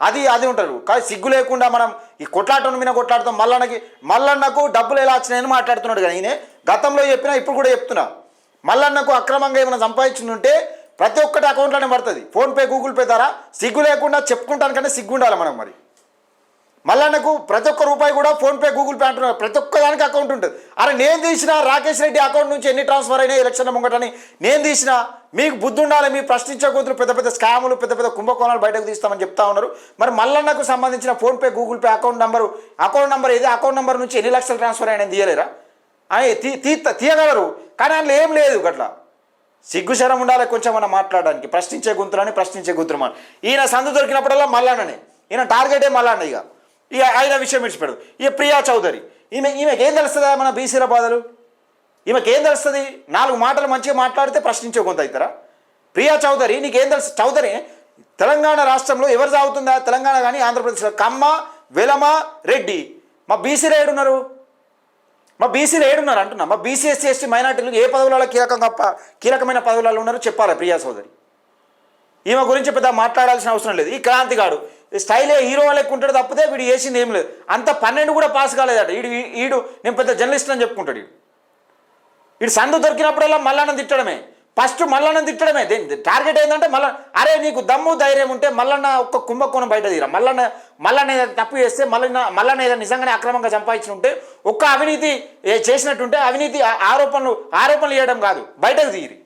అది అది ఉంటారు. కానీ సిగ్గు లేకుండా మనం ఈ కొట్లాటం మీద కొట్లాడతాం. మల్లన్నకు డబ్బులు ఎలా వచ్చినాయని మాట్లాడుతున్నాడు. కానీ ఈయన గతంలో చెప్పినా ఇప్పుడు కూడా చెప్తున్నా, మల్లన్నకు అక్రమంగా ఏమైనా సంపాదించుంటే ప్రతి ఒక్కటి అకౌంట్లోనే పడుతుంది, ఫోన్పే గూగుల్ పే ద్వారా. సిగ్గు లేకుండా చెప్పుకుంటాను కానీ సిగ్గు ఉండాలి మనకు. మరి మల్లన్నకు ప్రతి ఒక్క రూపాయి కూడా ఫోన్పే గూగుల్ పే అంటున్నారు, ప్రతి ఒక్క దానికి అకౌంట్ ఉంటుంది. అరే నేను తీసిన రాకేష్ రెడ్డి అకౌంట్ నుంచి ఎన్ని ట్రాన్స్ఫర్ అయినాయి ఎలక్షన్ల ముంగటని నేను తీసిన. మీకు బుద్ధి ఉండాలి, మీ ప్రశ్నించే కూతురు పెద్ద పెద్ద స్కాములు పెద్ద పెద్ద కుంభకోణాలు బయటకు తీస్తామని చెప్తా ఉన్నారు. మరి మల్లన్నకు సంబంధించిన PhonePe Google pay account number ఏది, అకౌంట్ నెంబర్ నుంచి ఎన్ని లక్షలు ట్రాన్స్ఫర్ అయినా తీయలేరా? అని తీయగలరు, కానీ అందులో ఏం లేదు. గట్లా సిగ్గుశరం ఉండాలి కొంచెం మనం మాట్లాడడానికి. ప్రశ్నించే గుంతులని ప్రశ్నించే గుంతులు మన ఈయన సందు దొరికినప్పుడల్లా మల్లన్ననే, ఈయన టార్గెటే మల్లన్న. ఇక ఆయన విషయం విడిచిపెడు. ఇక ప్రియా చౌదరి, ఈమెకేం తెలుస్తుందా మన బీసీల బాధలు? ఈమెకేం తెలుస్తుంది? 4 మాటలు మంచిగా మాట్లాడితే ప్రశ్నించే గొంతు అవుతారా? ప్రియా చౌదరి నీకేం తెలుసు? చౌదరి తెలంగాణ రాష్ట్రంలో ఎవరు సాగుతుందా? తెలంగాణ కానీ ఆంధ్రప్రదేశ్లో కమ్మ, వెలమ, రెడ్డి. మా బీసీలు ఏడున్నారు? మా బీసీలు ఏడున్నారు అంటున్నా. మా బీసీ ఎస్సీ ఎస్టీ మైనార్టీలు ఏ పదవులలో కీలకమైన పదవులలో ఉన్నారో చెప్పాలి ప్రియా చౌదరి. ఈమె గురించి పెద్ద మాట్లాడాల్సిన అవసరం లేదు. ఈ క్రాంతిగాడు స్టైలే హీరో లెక్క ఉంటాడు తప్పితే వీడు చేసింది ఏం లేదు. అంత 12 కూడా పాస్ కాలేదట. ఈడు నేను పెద్ద జర్నలిస్ట్ అని చెప్పుకుంటాడు. వీడు సందు దొరికినప్పుడల్లా మల్లన్న తిట్టడమే, ఫస్ట్ మల్లన్న తిట్టడమే. టార్గెట్ ఏంటంటే అరే నీకు దమ్ము ధైర్యం ఉంటే మల్లన్న ఒక్క కుంభకోణం బయట తీరా. మల్లన్న ఏదైనా తప్పు చేస్తే మల్లన్న ఏదైనా నిజంగానే అక్రమంగా సంపాదించి ఉంటే ఒక్క అవినీతి చేసినట్టుంటే అవినీతి ఆరోపణలు చేయడం కాదు, బయటకు తీరి.